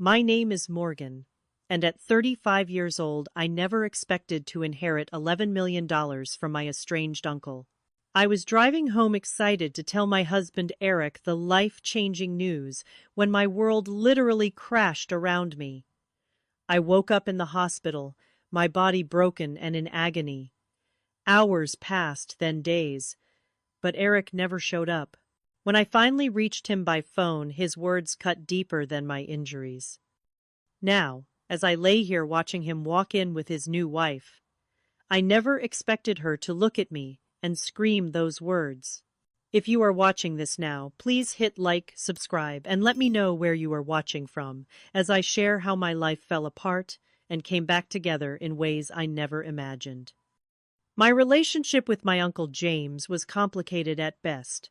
My name is Morgan, and at 35 years old, I never expected to inherit $11 million from my estranged uncle. I was driving home excited to tell my husband Eric the life-changing news when my world literally crashed around me. I woke up in the hospital, my body broken and in agony. Hours passed, then days, but Eric never showed up. When I finally reached him by phone, his words cut deeper than my injuries. Now, as I lay here watching him walk in with his new wife, I never expected her to look at me and scream those words. If you are watching this now, please hit like, subscribe, and let me know where you are watching from, as I share how my life fell apart and came back together in ways I never imagined. My relationship with my Uncle James was complicated at best.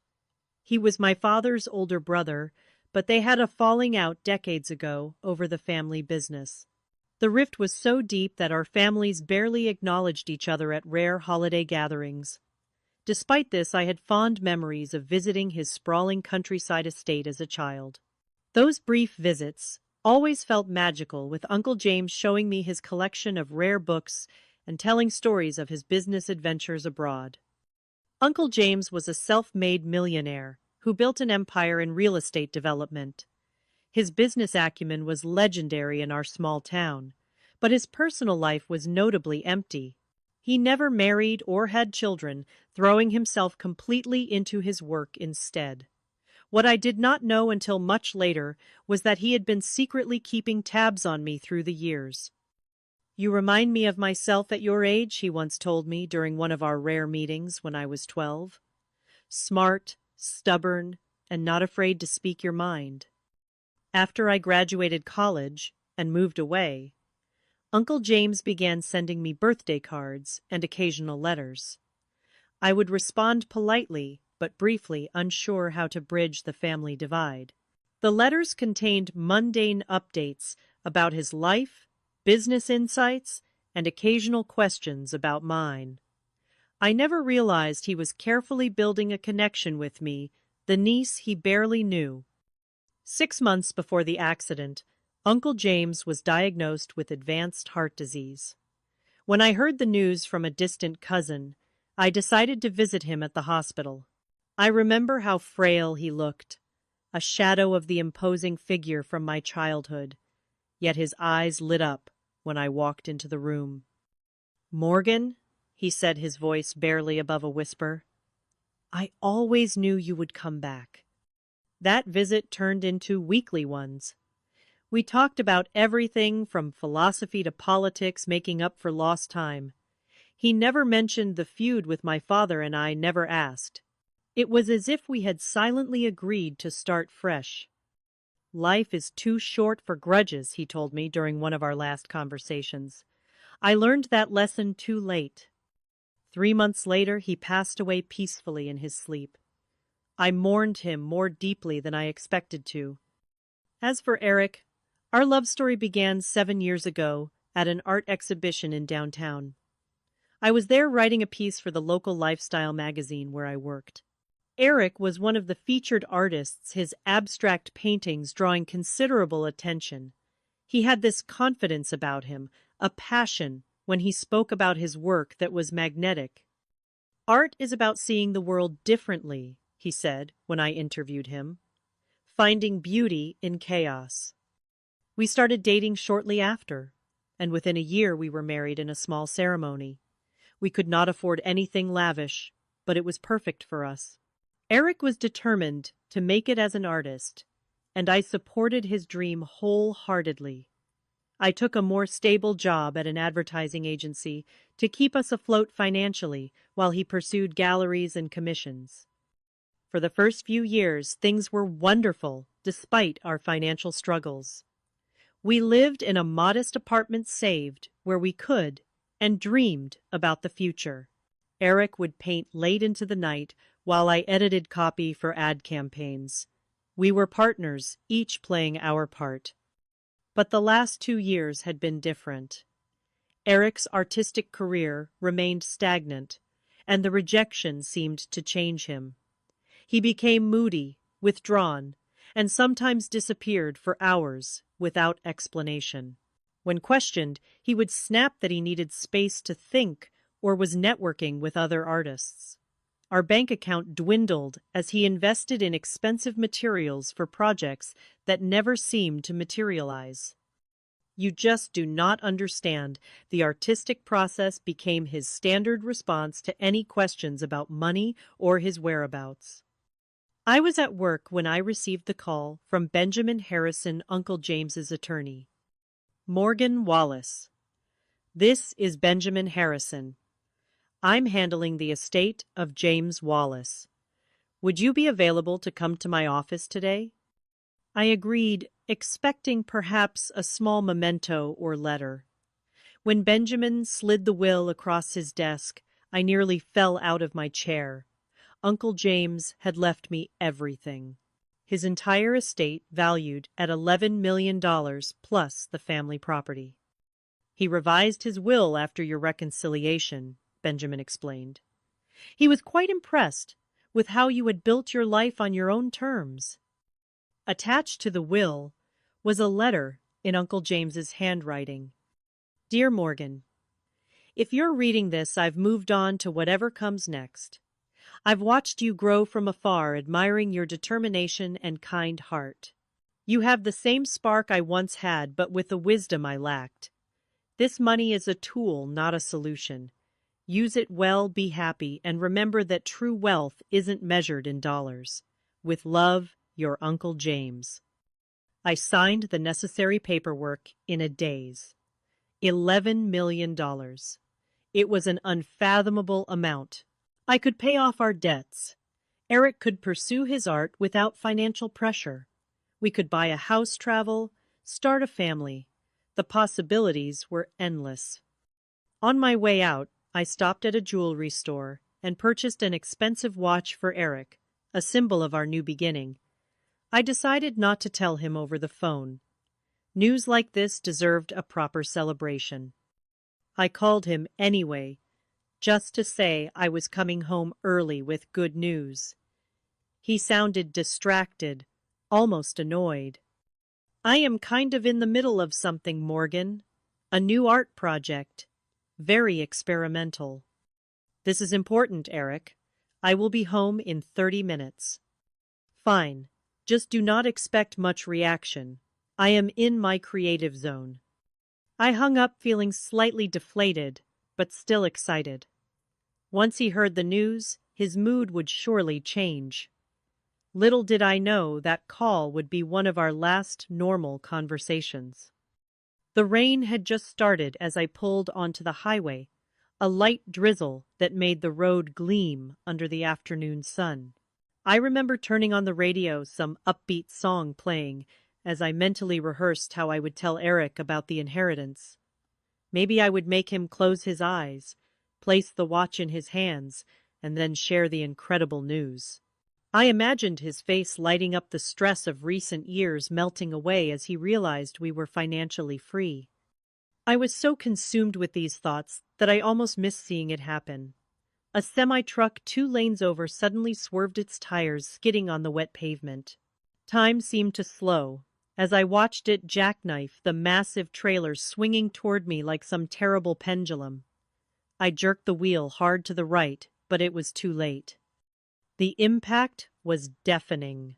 He was my father's older brother, but they had a falling out decades ago over the family business. The rift was so deep that our families barely acknowledged each other at rare holiday gatherings. Despite this, I had fond memories of visiting his sprawling countryside estate as a child. Those brief visits always felt magical, with Uncle James showing me his collection of rare books and telling stories of his business adventures abroad. Uncle James was a self-made millionaire who built an empire in real estate development. His business acumen was legendary in our small town, but his personal life was notably empty. He never married or had children, throwing himself completely into his work instead. What I did not know until much later was that he had been secretly keeping tabs on me through the years. "You remind me of myself at your age," he once told me during one of our rare meetings when I was 12. "Smart, stubborn, and not afraid to speak your mind." After I graduated college and moved away, Uncle James began sending me birthday cards and occasional letters. I would respond politely, but briefly, unsure how to bridge the family divide. The letters contained mundane updates about his life, business insights, and occasional questions about mine. I never realized he was carefully building a connection with me, the niece he barely knew. 6 months before the accident, Uncle James was diagnosed with advanced heart disease. When I heard the news from a distant cousin, I decided to visit him at the hospital. I remember how frail he looked, a shadow of the imposing figure from my childhood, yet his eyes lit up when I walked into the room. "Morgan," he said, his voice barely above a whisper, "I always knew you would come back." That visit turned into weekly ones. We talked about everything from philosophy to politics, making up for lost time. He never mentioned the feud with my father, and I never asked. It was as if we had silently agreed to start fresh. "Life is too short for grudges," he told me during one of our last conversations. I learned that lesson too late. 3 months later, he passed away peacefully in his sleep. I mourned him more deeply than I expected to. As for Eric, our love story began 7 years ago at an art exhibition in downtown. I was there writing a piece for the local lifestyle magazine where I worked. Eric was one of the featured artists, his abstract paintings drawing considerable attention. He had this confidence about him, a passion when he spoke about his work that was magnetic. "Art is about seeing the world differently," he said when I interviewed him, "finding beauty in chaos." We started dating shortly after, and within a year we were married in a small ceremony. We could not afford anything lavish, but it was perfect for us. Eric was determined to make it as an artist, and I supported his dream wholeheartedly. I took a more stable job at an advertising agency to keep us afloat financially while he pursued galleries and commissions. For the first few years, things were wonderful despite our financial struggles. We lived in a modest apartment saved where we could and dreamed about the future. Eric would paint late into the night while I edited copy for ad campaigns. We were partners, each playing our part. But the last 2 years had been different. Eric's artistic career remained stagnant, and the rejection seemed to change him. He became moody, withdrawn, and sometimes disappeared for hours, without explanation. When questioned, he would snap that he needed space to think or was networking with other artists. Our bank account dwindled as he invested in expensive materials for projects that never seemed to materialize. You just do not understand. The artistic process became his standard response to any questions about money or his whereabouts. I was at work when I received the call from Benjamin Harrison, Uncle James's attorney. Morgan Wallace. This is Benjamin Harrison. I'm handling the estate of James Wallace. Would you be available to come to my office today? I agreed, expecting perhaps a small memento or letter. When Benjamin slid the will across his desk, I nearly fell out of my chair. Uncle James had left me everything. His entire estate valued at $11 million plus the family property. He revised his will after your reconciliation, Benjamin explained. He was quite impressed with how you had built your life on your own terms. Attached to the will was a letter in Uncle James's handwriting. Dear Morgan, if you're reading this, I've moved on to whatever comes next. I've watched you grow from afar, admiring your determination and kind heart. You have the same spark I once had, but with the wisdom I lacked. This money is a tool, not a solution. Use it well, be happy, and remember that true wealth isn't measured in dollars. With love, your Uncle James. I signed the necessary paperwork in a daze. $11 million. It was an unfathomable amount. I could pay off our debts. Eric could pursue his art without financial pressure. We could buy a house, travel, start a family. The possibilities were endless. On my way out, I stopped at a jewelry store and purchased an expensive watch for Eric, a symbol of our new beginning. I decided not to tell him over the phone. News like this deserved a proper celebration. I called him anyway, just to say I was coming home early with good news. He sounded distracted, almost annoyed. I am kind of in the middle of something, Morgan. A new art project. Very experimental. This is important, Eric. I will be home in 30 minutes. Fine. Just do not expect much reaction. I am in my creative zone. I hung up feeling slightly deflated, but still excited. Once he heard the news, his mood would surely change. Little did I know that call would be one of our last normal conversations. The rain had just started as I pulled onto the highway, a light drizzle that made the road gleam under the afternoon sun. I remember turning on the radio, some upbeat song playing, as I mentally rehearsed how I would tell Eric about the inheritance. Maybe I would make him close his eyes, place the watch in his hands, and then share the incredible news. I imagined his face lighting up, the stress of recent years melting away as he realized we were financially free. I was so consumed with these thoughts that I almost missed seeing it happen. A semi-truck 2 lanes over suddenly swerved its tires, skidding on the wet pavement. Time seemed to slow as I watched it jackknife the massive trailer, swinging toward me like some terrible pendulum. I jerked the wheel hard to the right, but it was too late. The impact was deafening.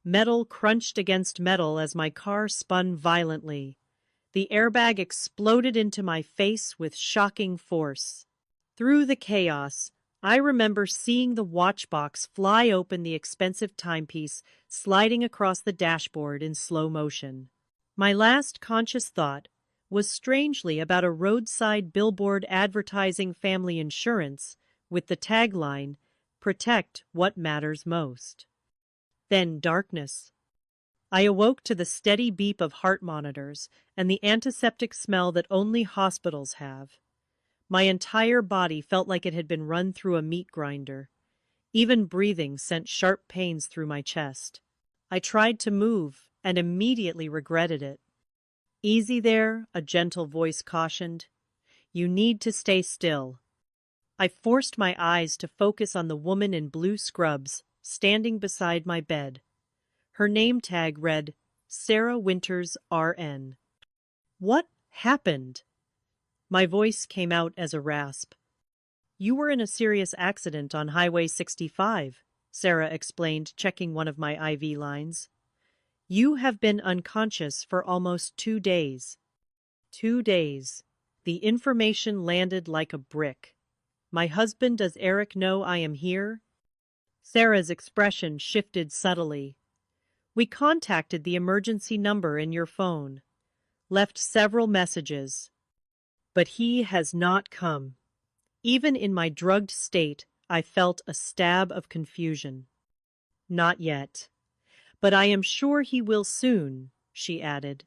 Metal crunched against metal as my car spun violently. The airbag exploded into my face with shocking force. Through the chaos, I remember seeing the watch box fly open, the expensive timepiece sliding across the dashboard in slow motion. My last conscious thought was strangely about a roadside billboard advertising family insurance with the tagline, "Protect what matters most." Then darkness. I awoke to the steady beep of heart monitors and the antiseptic smell that only hospitals have. My entire body felt like it had been run through a meat grinder. Even breathing sent sharp pains through my chest. I tried to move and immediately regretted it. "Easy there," a gentle voice cautioned. "You need to stay still." I forced my eyes to focus on the woman in blue scrubs standing beside my bed. Her name tag read, Sarah Winters, RN. What happened? My voice came out as a rasp. You were in a serious accident on Highway 65, Sarah explained, checking one of my IV lines. You have been unconscious for almost 2 days. 2 days. The information landed like a brick. My husband, does Eric know I am here? Sarah's expression shifted subtly. We contacted the emergency number in your phone, left several messages. But he has not come. Even in my drugged state, I felt a stab of confusion. Not yet. But I am sure he will soon, she added,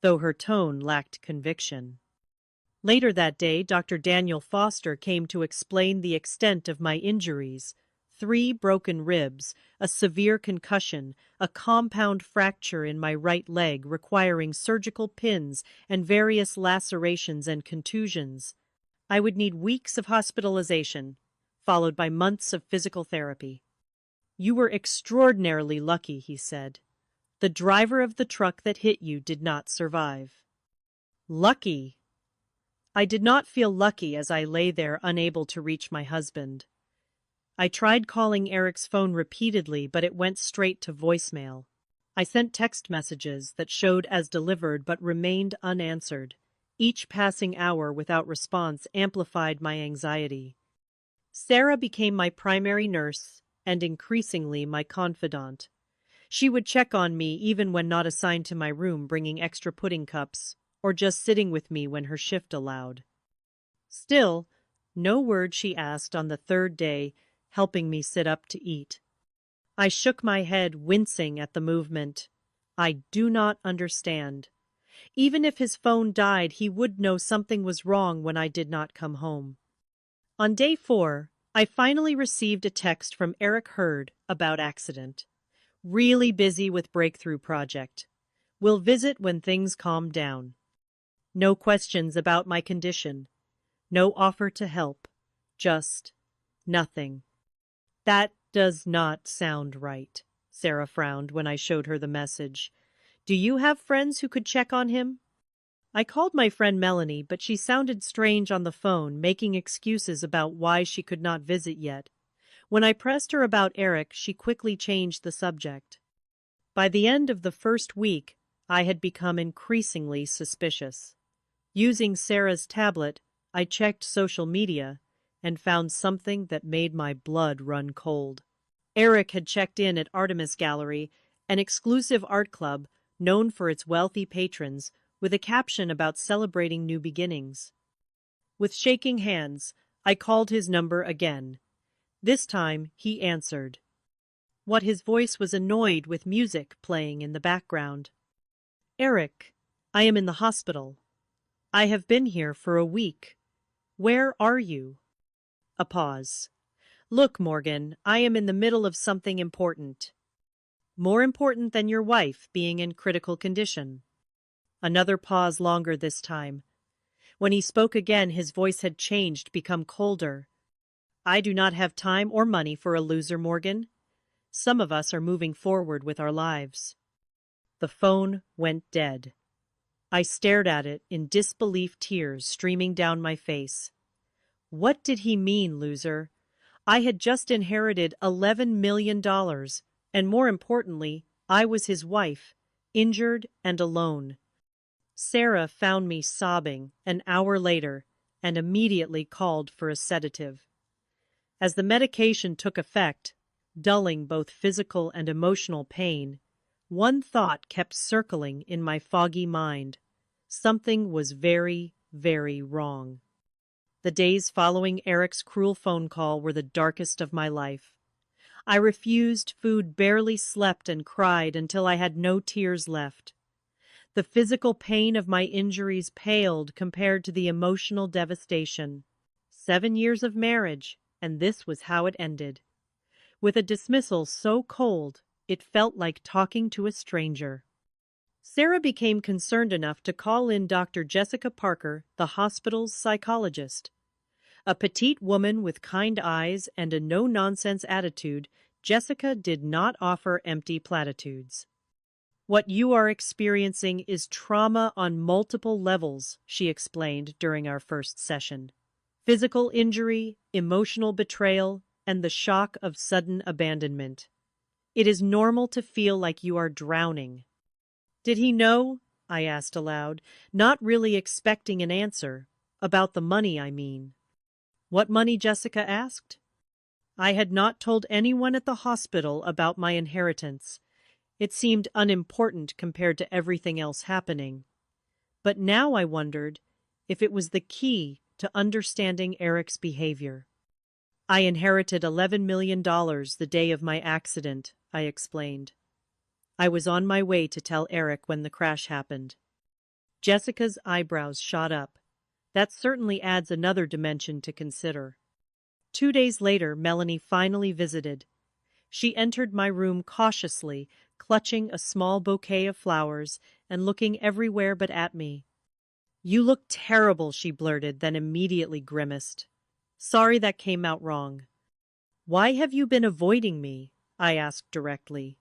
though her tone lacked conviction. Later that day, Dr. Daniel Foster came to explain the extent of my injuries: 3 broken ribs, a severe concussion, a compound fracture in my right leg requiring surgical pins, and various lacerations and contusions. I would need weeks of hospitalization, followed by months of physical therapy. You were extraordinarily lucky, he said. The driver of the truck that hit you did not survive. Lucky? I did not feel lucky as I lay there unable to reach my husband. I tried calling Eric's phone repeatedly, but it went straight to voicemail. I sent text messages that showed as delivered but remained unanswered. Each passing hour without response amplified my anxiety. Sarah became my primary nurse and increasingly my confidant. She would check on me even when not assigned to my room, bringing extra pudding cups, or just sitting with me when her shift allowed. Still, no word, she asked on the 3rd day, helping me sit up to eat. I shook my head, wincing at the movement. I do not understand. Even if his phone died, he would know something was wrong when I did not come home. On day 4, I finally received a text from Eric Hurd about accident. Really busy with breakthrough project. Will visit when things calm down. No questions about my condition. No offer to help. Just nothing. That does not sound right, Sarah frowned when I showed her the message. Do you have friends who could check on him? I called my friend Melanie, but she sounded strange on the phone, making excuses about why she could not visit yet. When I pressed her about Eric, she quickly changed the subject. By the end of the first week, I had become increasingly suspicious. Using Sarah's tablet, I checked social media and found something that made my blood run cold. Eric had checked in at Artemis Gallery, an exclusive art club known for its wealthy patrons, with a caption about celebrating new beginnings. With shaking hands, I called his number again. This time, he answered. What, his voice was annoyed with music playing in the background. Eric, I am in the hospital. I have been here for a week. Where are you? A pause. Look, Morgan, I am in the middle of something important. More important than your wife being in critical condition. Another pause, longer this time. When he spoke again, his voice had changed, become colder. I do not have time or money for a loser, Morgan. Some of us are moving forward with our lives. The phone went dead. I stared at it in disbelief, tears streaming down my face. What did he mean, loser? I had just inherited $11 million, and more importantly, I was his wife, injured and alone. Sarah found me sobbing an hour later and immediately called for a sedative. As the medication took effect, dulling both physical and emotional pain, one thought kept circling in my foggy mind. Something was very, very wrong. The days following Eric's cruel phone call were the darkest of my life. I refused food, barely slept, and cried until I had no tears left. The physical pain of my injuries paled compared to the emotional devastation. 7 years of marriage, and this was how it ended. With a dismissal so cold, it felt like talking to a stranger. Sarah became concerned enough to call in Dr. Jessica Parker, the hospital's psychologist. A petite woman with kind eyes and a no-nonsense attitude, Jessica did not offer empty platitudes. What you are experiencing is trauma on multiple levels, she explained during our first session. Physical injury, emotional betrayal, and the shock of sudden abandonment. It is normal to feel like you are drowning. Did he know? I asked aloud, not really expecting an answer. About the money, I mean. What money? Jessica asked. I had not told anyone at the hospital about my inheritance. It seemed unimportant compared to everything else happening. But now I wondered if it was the key to understanding Eric's behavior. I inherited $11 million the day of my accident, I explained. I was on my way to tell Eric when the crash happened. Jessica's eyebrows shot up. That certainly adds another dimension to consider. 2 days later, Melanie finally visited. She entered my room cautiously, clutching a small bouquet of flowers and looking everywhere but at me. "You look terrible," she blurted, then immediately grimaced. "Sorry that came out wrong." "Why have you been avoiding me?" I asked directly.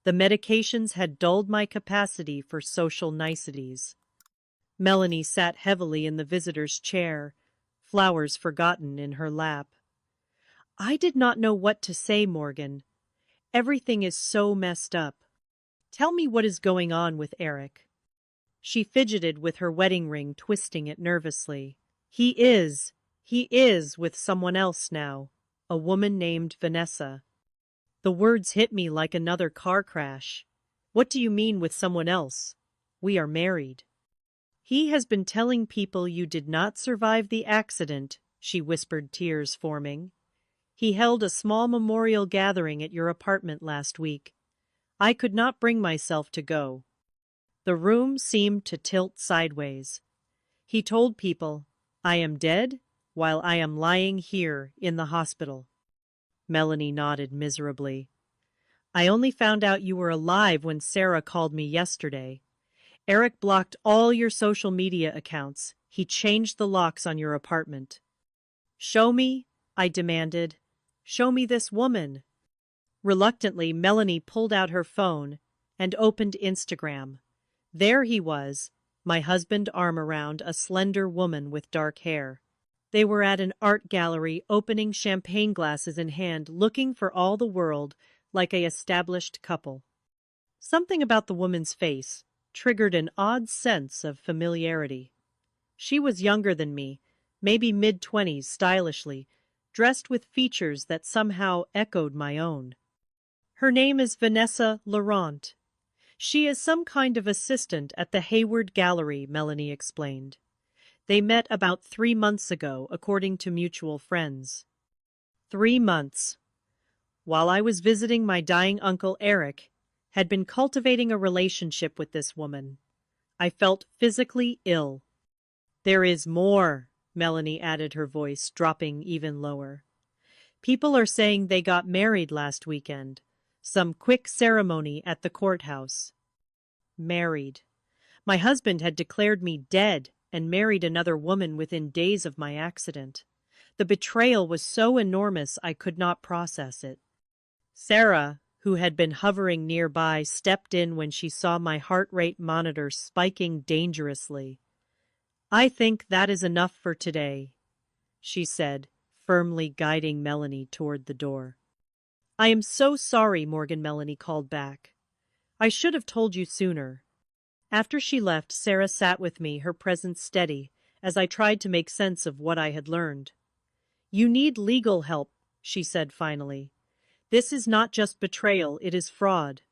The medications had dulled my capacity for social niceties. Melanie sat heavily in the visitor's chair, flowers forgotten in her lap. I did not know what to say, Morgan. Everything is so messed up. Tell me what is going on with Eric. She fidgeted with her wedding ring, twisting it nervously. He is with someone else now, a woman named Vanessa. The words hit me like another car crash. What do you mean with someone else? We are married. He has been telling people you did not survive the accident, she whispered, tears forming. He held a small memorial gathering at your apartment last week. I could not bring myself to go. The room seemed to tilt sideways. He told people, I am dead while I am lying here in the hospital. Melanie nodded miserably. I only found out you were alive when Sarah called me yesterday. Eric blocked all your social media accounts. He changed the locks on your apartment. Show me, I demanded. Show me this woman. Reluctantly, Melanie pulled out her phone and opened Instagram. There he was, my husband, arm around a slender woman with dark hair. They were at an art gallery, opening champagne glasses in hand, looking for all the world like a established couple. Something about the woman's face triggered an odd sense of familiarity. She was younger than me, maybe mid-20s, stylishly, dressed with features that somehow echoed my own. Her name is Vanessa Laurent. She is some kind of assistant at the Hayward Gallery, Melanie explained. They met about 3 months ago, according to mutual friends. 3 months. While I was visiting my dying uncle, Eric had been cultivating a relationship with this woman. I felt physically ill. There is more, Melanie added, her voice dropping even lower. People are saying they got married last weekend. Some quick ceremony at the courthouse. Married. My husband had declared me dead and married another woman within days of my accident. The betrayal was so enormous I could not process it. Sarah, who had been hovering nearby, stepped in when she saw my heart rate monitor spiking dangerously. I think that is enough for today, she said, firmly guiding Melanie toward the door. I am so sorry, Morgan, Melanie called back. I should have told you sooner. After she left, Sarah sat with me, her presence steady, as I tried to make sense of what I had learned. You need legal help, she said finally. This is not just betrayal, it is fraud.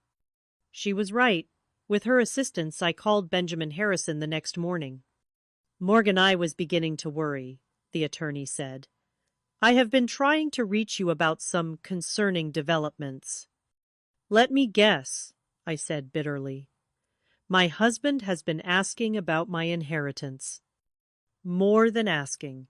She was right. With her assistance, I called Benjamin Harrison the next morning. Morgan, I was beginning to worry, the attorney said. I have been trying to reach you about some concerning developments. Let me guess, I said bitterly. My husband has been asking about my inheritance. More than asking.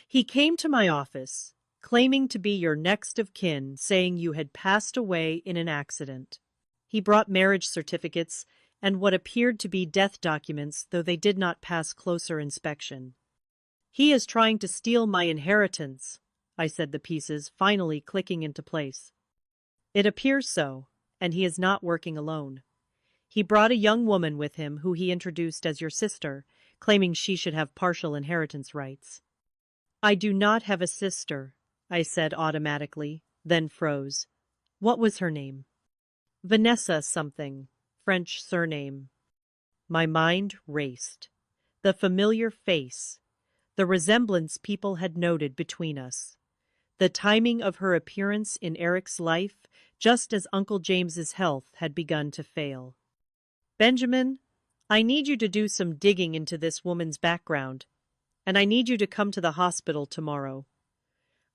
He came to my office, claiming to be your next of kin, saying you had passed away in an accident. He brought marriage certificates and what appeared to be death documents, though they did not pass closer inspection. He is trying to steal my inheritance, I said, the pieces finally clicking into place. It appears so, and he is not working alone. He brought a young woman with him who he introduced as your sister, claiming she should have partial inheritance rights. I do not have a sister, I said automatically, then froze. What was her name? Vanessa something, French surname. My mind raced. The familiar face, the resemblance people had noted between us. The timing of her appearance in Eric's life, just as Uncle James's health had begun to fail. Benjamin, I need you to do some digging into this woman's background, and I need you to come to the hospital tomorrow.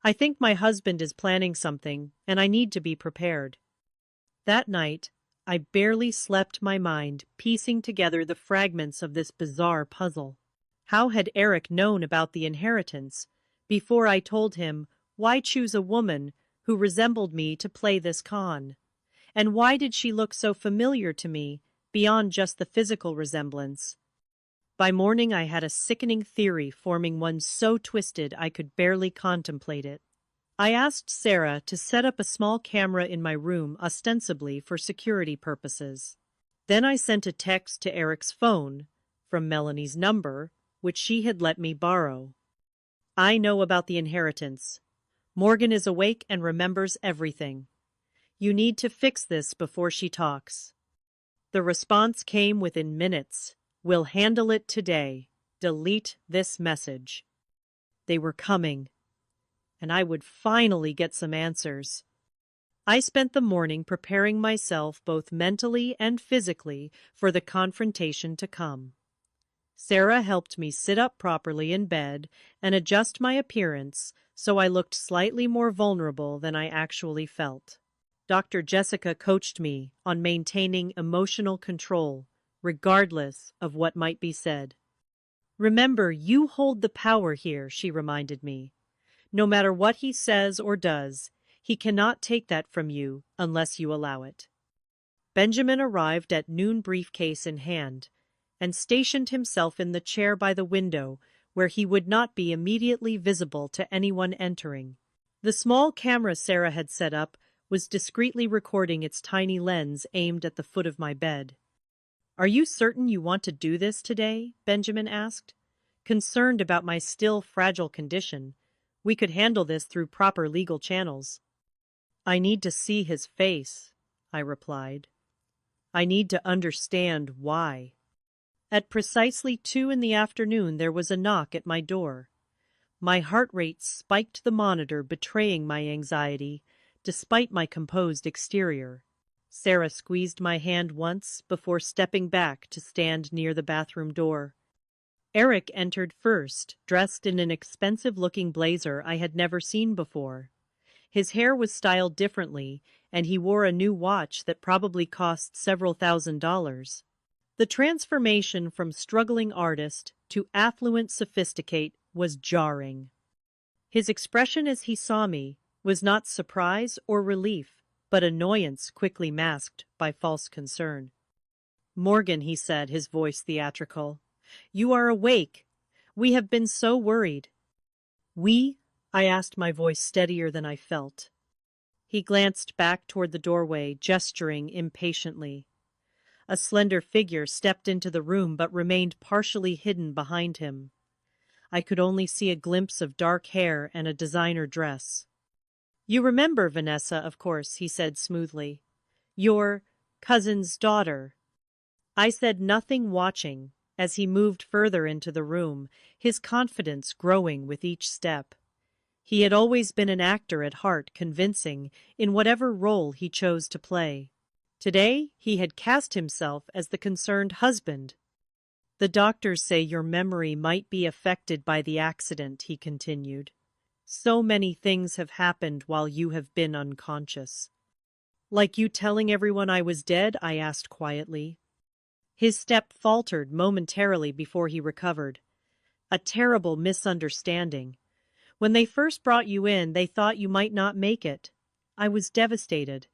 I think my husband is planning something, and I need to be prepared. That night, I barely slept, my mind piecing together the fragments of this bizarre puzzle. How had Eric known about the inheritance before I told him why choose a woman who resembled me to play this con? And why did she look so familiar to me beyond just the physical resemblance? By morning I had a sickening theory forming one so twisted I could barely contemplate it. I asked Sarah to set up a small camera in my room ostensibly for security purposes. Then I sent a text to Eric's phone from Melanie's number, which she had let me borrow. I know about the inheritance. Morgan is awake and remembers everything. You need to fix this before she talks. The response came within minutes. We'll handle it today. Delete this message. They were coming, and I would finally get some answers. I spent the morning preparing myself both mentally and physically for the confrontation to come. Sarah helped me sit up properly in bed and adjust my appearance so I looked slightly more vulnerable than I actually felt. Dr. Jessica coached me on maintaining emotional control, regardless of what might be said. Remember, you hold the power here, she reminded me. No matter what he says or does, he cannot take that from you unless you allow it. Benjamin arrived at noon, briefcase in hand, and stationed himself in the chair by the window where he would not be immediately visible to anyone entering. The small camera Sarah had set up was discreetly recording its tiny lens aimed at the foot of my bed. "Are you certain you want to do this today?" Benjamin asked. Concerned about my still fragile condition, we could handle this through proper legal channels. "I need to see his face," I replied. "I need to understand why." At precisely 2 in the afternoon there was a knock at my door. My heart rate spiked, the monitor betraying my anxiety, despite my composed exterior. Sarah squeezed my hand once before stepping back to stand near the bathroom door. Eric entered first, dressed in an expensive-looking blazer I had never seen before. His hair was styled differently, and he wore a new watch that probably cost several $1,000s. The transformation from struggling artist to affluent sophisticate was jarring. His expression as he saw me was not surprise or relief, but annoyance quickly masked by false concern. "Morgan," he said, his voice theatrical, "you are awake. We have been so worried." "We?" I asked, my voice steadier than I felt. He glanced back toward the doorway, gesturing impatiently. A slender figure stepped into the room but remained partially hidden behind him. I could only see a glimpse of dark hair and a designer dress. "You remember Vanessa, of course," he said smoothly. "Your cousin's daughter." I said nothing, watching as he moved further into the room, his confidence growing with each step. He had always been an actor at heart, convincing in whatever role he chose to play. Today, he had cast himself as the concerned husband. "The doctors say your memory might be affected by the accident," he continued. "So many things have happened while you have been unconscious." "Like you telling everyone I was dead?" I asked quietly. His step faltered momentarily before he recovered. "A terrible misunderstanding. When they first brought you in, they thought you might not make it. I was devastated.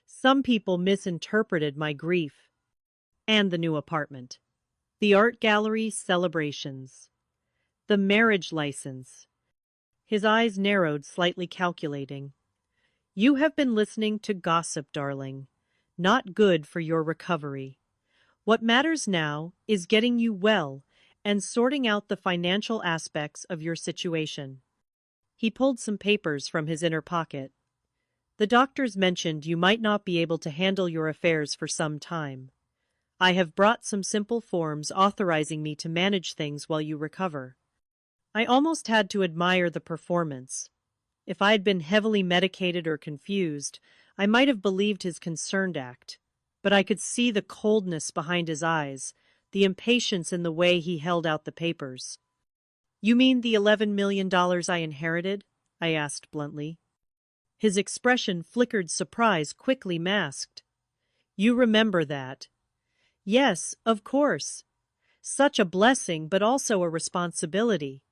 Some people misinterpreted my grief. And the new apartment. The art gallery celebrations. The marriage license." His eyes narrowed, slightly calculating. "You have been listening to gossip, darling. Not good for your recovery. What matters now is getting you well and sorting out the financial aspects of your situation. He pulled some papers from his inner pocket. The doctors mentioned you might not be able to handle your affairs for some time. I have brought some simple forms authorizing me to manage things while you recover. I almost had to admire the performance. If I had been heavily medicated or confused, I might have believed his concerned act. But I could see the coldness behind his eyes, the impatience in the way he held out the papers. You mean the $11 million I inherited? I asked bluntly. His expression flickered surprise, quickly masked. You remember that? Yes, of course. Such a blessing, but also a responsibility.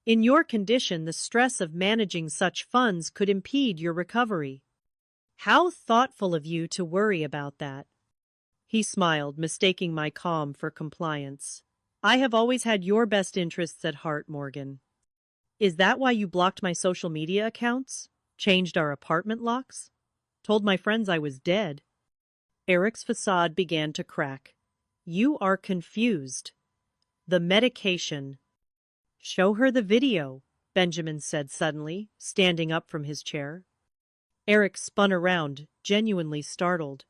In your condition, the stress of managing such funds could impede your recovery. How thoughtful of you to worry about that. He smiled, mistaking my calm for compliance. I have always had your best interests at heart, Morgan. Is that why you blocked my social media accounts? Changed our apartment locks? Told my friends I was dead? Eric's facade began to crack. You are confused. The medication. Show her the video, Benjamin said suddenly, standing up from his chair. Eric spun around, genuinely startled.